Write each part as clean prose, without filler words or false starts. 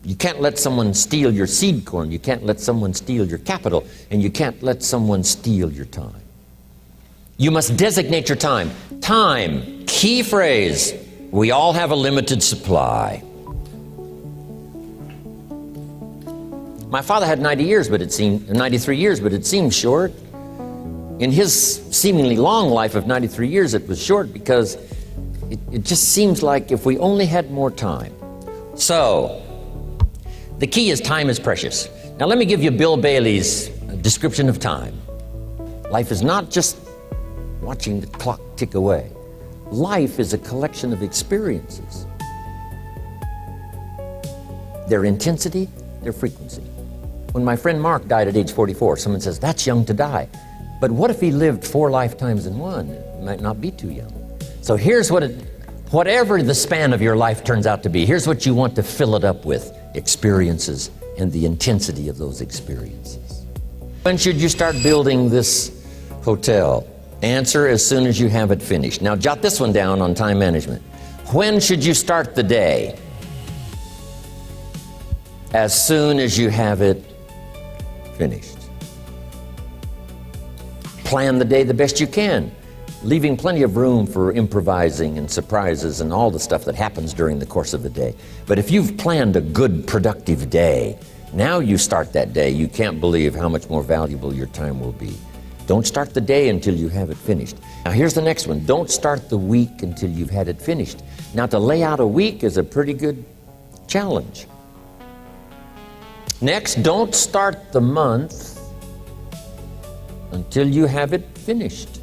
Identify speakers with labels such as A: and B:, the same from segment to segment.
A: You can't let someone steal your seed corn. You can't let someone steal your capital. And you can't let someone steal your time. You must designate your time. Time, key phrase. We all have a limited supply. My father had 93 years, but it seemed short. In his seemingly long life of 93 years, it was short because it just seems like if we only had more time. So, the key is time is precious. Now let me give you Bill Bailey's description of time. Life is not just watching the clock tick away. Life is a collection of experiences. Their intensity, their frequency. When my friend Mark died at age 44, someone says, that's young to die. But what if he lived 4 lifetimes in one? It might not be too young. So here's whatever the span of your life turns out to be, here's what you want to fill it up with: experiences and the intensity of those experiences. When should you start building this hotel? Answer: as soon as you have it finished. Now jot this one down on time management. When should you start the day? As soon as you have it finished. Plan the day the best you can, leaving plenty of room for improvising and surprises and all the stuff that happens during the course of the day. But if you've planned a good, productive day, now you start that day, you can't believe how much more valuable your time will be. Don't start the day until you have it finished. Now here's the next one. Don't start the week until you've had it finished. Now to lay out a week is a pretty good challenge. Next, don't start the month until you have it finished.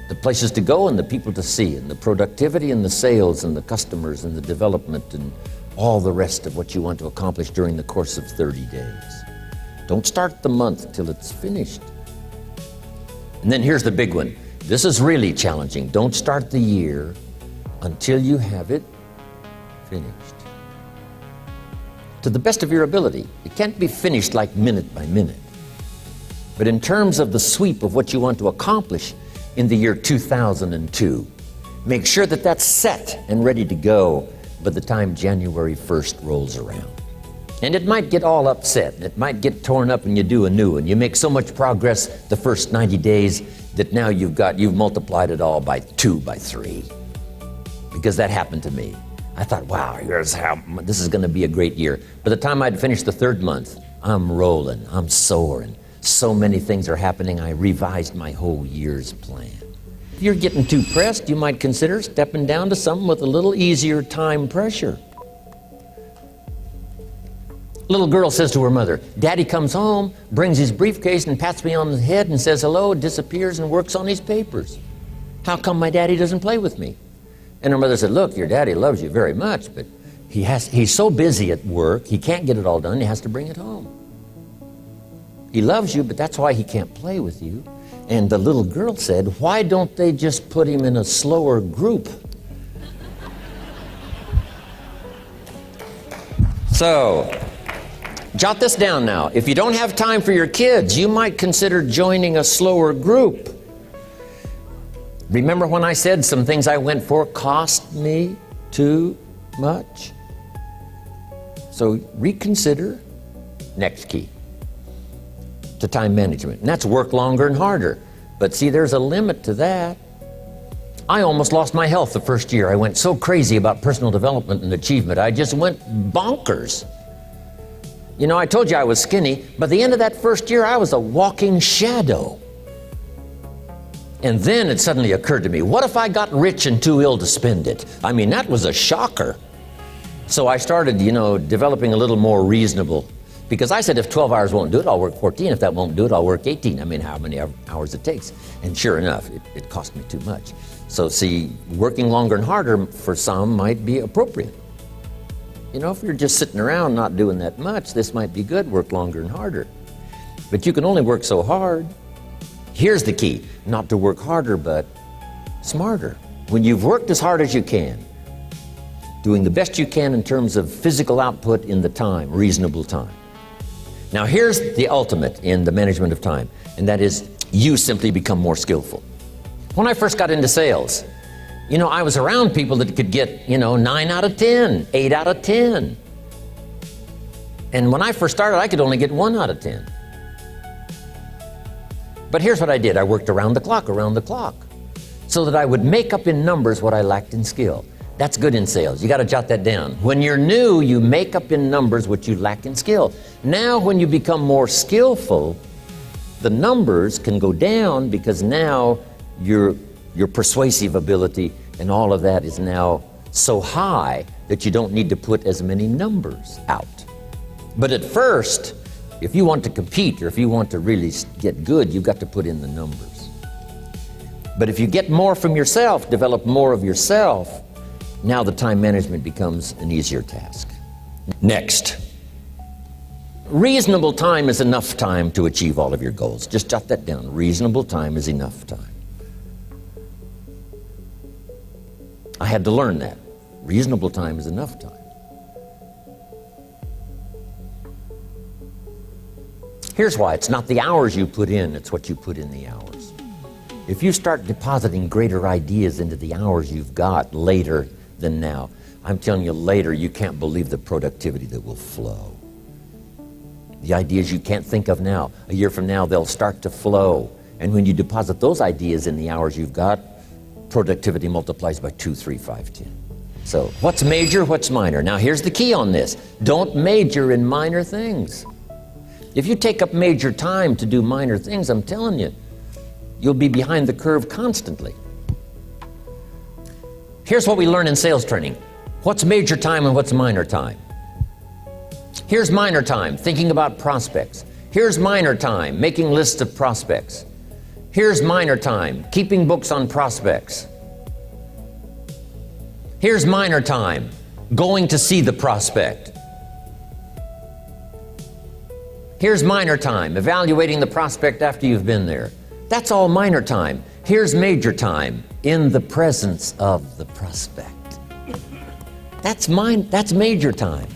A: The places to go and the people to see and the productivity and the sales and the customers and the development and all the rest of what you want to accomplish during the course of 30 days. Don't start the month till it's finished. And then here's the big one. This is really challenging. Don't start the year until you have it finished. To the best of your ability. It can't be finished like minute by minute. But in terms of the sweep of what you want to accomplish in the year 2002, make sure that that's set and ready to go by the time January 1st rolls around. And it might get all upset, and it might get torn up and you do a new one. You make so much progress the first 90 days that now you've multiplied it all by 2, by 3. Because that happened to me. I thought, wow, this is going to be a great year. By the time I'd finished the 3rd month, I'm rolling, I'm soaring. So many things are happening, I revised my whole year's plan. If you're getting too pressed, you might consider stepping down to something with a little easier time pressure. Little girl says to her mother, Daddy comes home, brings his briefcase and pats me on the head and says hello, disappears and works on his papers. How come my daddy doesn't play with me? And her mother said, look, your daddy loves you very much, but he's so busy at work, he can't get it all done, he has to bring it home. He loves you, but that's why he can't play with you. And the little girl said, why don't they just put him in a slower group? So, jot this down now. If you don't have time for your kids, you might consider joining a slower group. Remember when I said some things I went for cost me too much? So reconsider. Next key to time management. And that's work longer and harder. But see, there's a limit to that. I almost lost my health the first year. I went so crazy about personal development and achievement. I just went bonkers. You know, I told you I was skinny. By the end of that first year, I was a walking shadow. And then it suddenly occurred to me, what if I got rich and too ill to spend it? I mean, that was a shocker. So I started, developing a little more reasonable. Because I said, if 12 hours won't do it, I'll work 14. If that won't do it, I'll work 18. I mean, how many hours it takes. And sure enough, it cost me too much. So see, working longer and harder for some might be appropriate. If you're just sitting around not doing that much, this might be good, work longer and harder. But you can only work so hard. Here's the key, not to work harder, but smarter. When you've worked as hard as you can, doing the best you can in terms of physical output in the time, reasonable time. Now here's the ultimate in the management of time, and that is you simply become more skillful. When I first got into sales, I was around people that could get, 9 out of 10, 8 out of 10. And when I first started, I could only get 1 out of 10. But here's what I did. I worked around the clock, so that I would make up in numbers what I lacked in skill. That's good in sales. You got to jot that down. When you're new, you make up in numbers what you lack in skill. Now, when you become more skillful, the numbers can go down because now your persuasive ability and all of that is now so high that you don't need to put as many numbers out. But at first, if you want to compete or if you want to really get good, you've got to put in the numbers. But if you get more from yourself, develop more of yourself, now the time management becomes an easier task. Next, reasonable time is enough time to achieve all of your goals. Just jot that down. Reasonable time is enough time. I had to learn that. Reasonable time is enough time. Here's why. It's not the hours you put in, it's what you put in the hours. If you start depositing greater ideas into the hours you've got later than now, I'm telling you, later you can't believe the productivity that will flow. The ideas you can't think of now, a year from now, they'll start to flow. And when you deposit those ideas in the hours you've got, productivity multiplies by 2, 3, 5, 10. So what's major, what's minor? Now here's the key on this. Don't major in minor things. If you take up major time to do minor things, I'm telling you, you'll be behind the curve constantly. Here's what we learn in sales training. What's major time and what's minor time? Here's minor time, thinking about prospects. Here's minor time, making lists of prospects. Here's minor time, keeping books on prospects. Here's minor time, going to see the prospect. Here's minor time, evaluating the prospect after you've been there. That's all minor time. Here's major time, in the presence of the prospect. That's major time.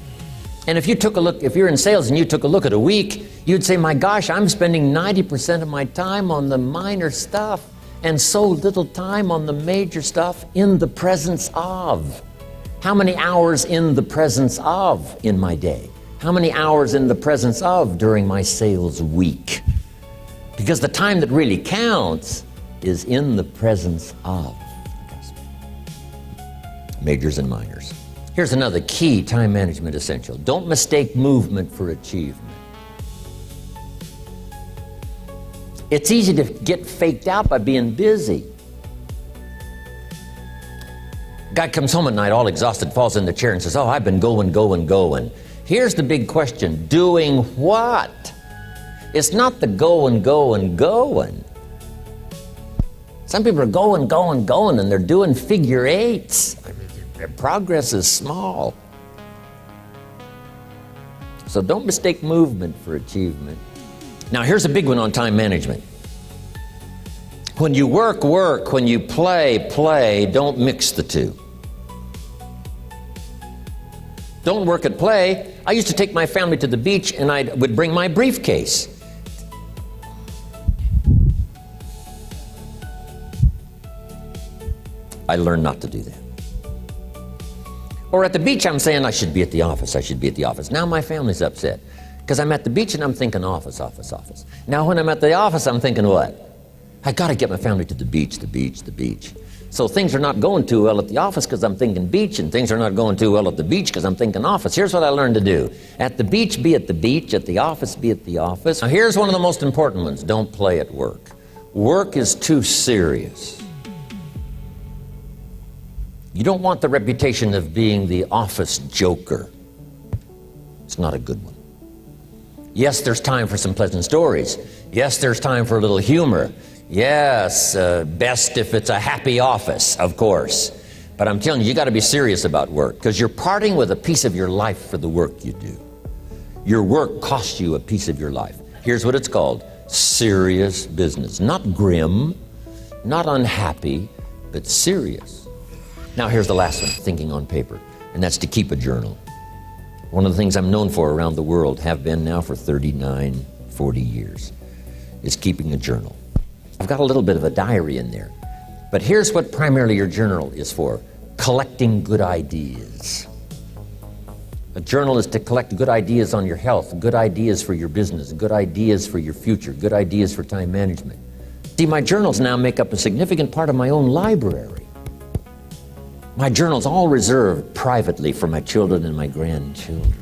A: And if you took a look, if you're in sales and you took a look at a week, you'd say, my gosh, I'm spending 90% of my time on the minor stuff and so little time on the major stuff in the presence of. How many hours in the presence of in my day? How many hours in the presence of during my sales week? Because the time that really counts is in the presence of. Majors and minors. Here's another key time management essential. Don't mistake movement for achievement. It's easy to get faked out by being busy. Guy comes home at night all exhausted, falls in the chair and says, oh, I've been going. Here's the big question, doing what? It's not the going. Some people are going, and they're doing figure eights. I mean, their progress is small. So don't mistake movement for achievement. Now here's a big one on time management. When you work, when you play, don't mix the two. Don't work at play. I used to take my family to the beach and I would bring my briefcase. I learned not to do that. Or at the beach, I'm saying I should be at the office. Now my family's upset because I'm at the beach and I'm thinking office. Now when I'm at the office, I'm thinking what? I got to get my family to the beach. So things are not going too well at the office because I'm thinking beach, and things are not going too well at the beach because I'm thinking office. Here's what I learned to do. At the beach, be at the beach. At the office, be at the office. Now here's one of the most important ones. Don't play at work. Work is too serious. You don't want the reputation of being the office joker. It's not a good one. Yes, there's time for some pleasant stories. Yes, there's time for a little humor. Yes, best if it's a happy office, of course. But I'm telling you, you got to be serious about work because you're parting with a piece of your life for the work you do. Your work costs you a piece of your life. Here's what it's called. Serious business. Not grim, not unhappy, but serious. Now here's the last one, thinking on paper, and that's to keep a journal. One of the things I'm known for around the world, have been now for 39, 40 years, is keeping a journal. I've got a little bit of a diary in there, but here's what primarily your journal is for, collecting good ideas. A journal is to collect good ideas on your health, good ideas for your business, good ideas for your future, good ideas for time management. See, my journals now make up a significant part of my own library. My journals all reserved privately for my children and my grandchildren.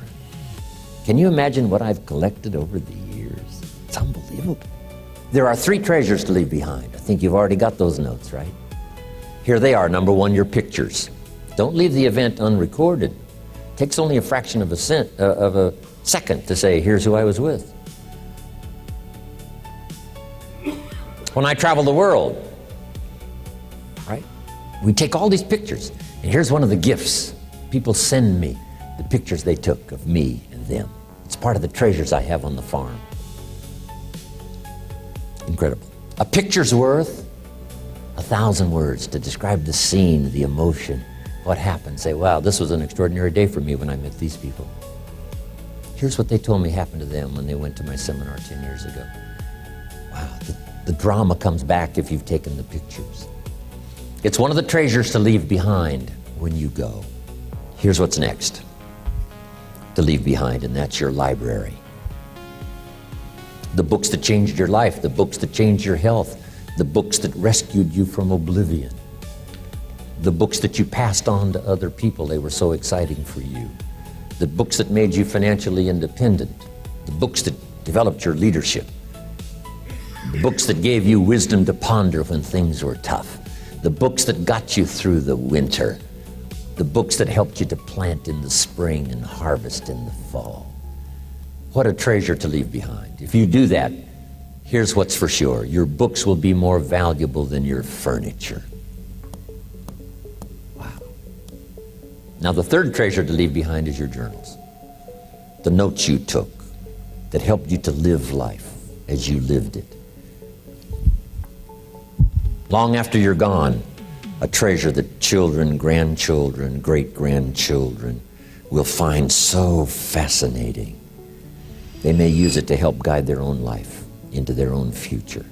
A: Can you imagine what I've collected over the years? It's unbelievable. There are 3 treasures to leave behind. I think you've already got those notes, right? Here they are. Number 1, your pictures. Don't leave the event unrecorded. It takes only a fraction of a second to say, here's who I was with. When I travel the world, right? We take all these pictures, and here's one of the gifts. People send me the pictures they took of me and them. It's part of the treasures I have on the farm. Incredible. A picture's worth 1,000 words to describe the scene, the emotion, what happened. Say, wow, this was an extraordinary day for me when I met these people. Here's what they told me happened to them when they went to my seminar 10 years ago. Wow, the drama comes back if you've taken the pictures. It's one of the treasures to leave behind when you go. Here's what's next to leave behind, and that's your library. The books that changed your life, the books that changed your health, the books that rescued you from oblivion, the books that you passed on to other people, they were so exciting for you, the books that made you financially independent, the books that developed your leadership, the books that gave you wisdom to ponder when things were tough, the books that got you through the winter, the books that helped you to plant in the spring and harvest in the fall. What a treasure to leave behind. If you do that, here's what's for sure. Your books will be more valuable than your furniture. Wow. Now, the third treasure to leave behind is your journals. The notes you took that helped you to live life as you lived it. Long after you're gone, a treasure that children, grandchildren, great-grandchildren will find so fascinating. They may use it to help guide their own life into their own future.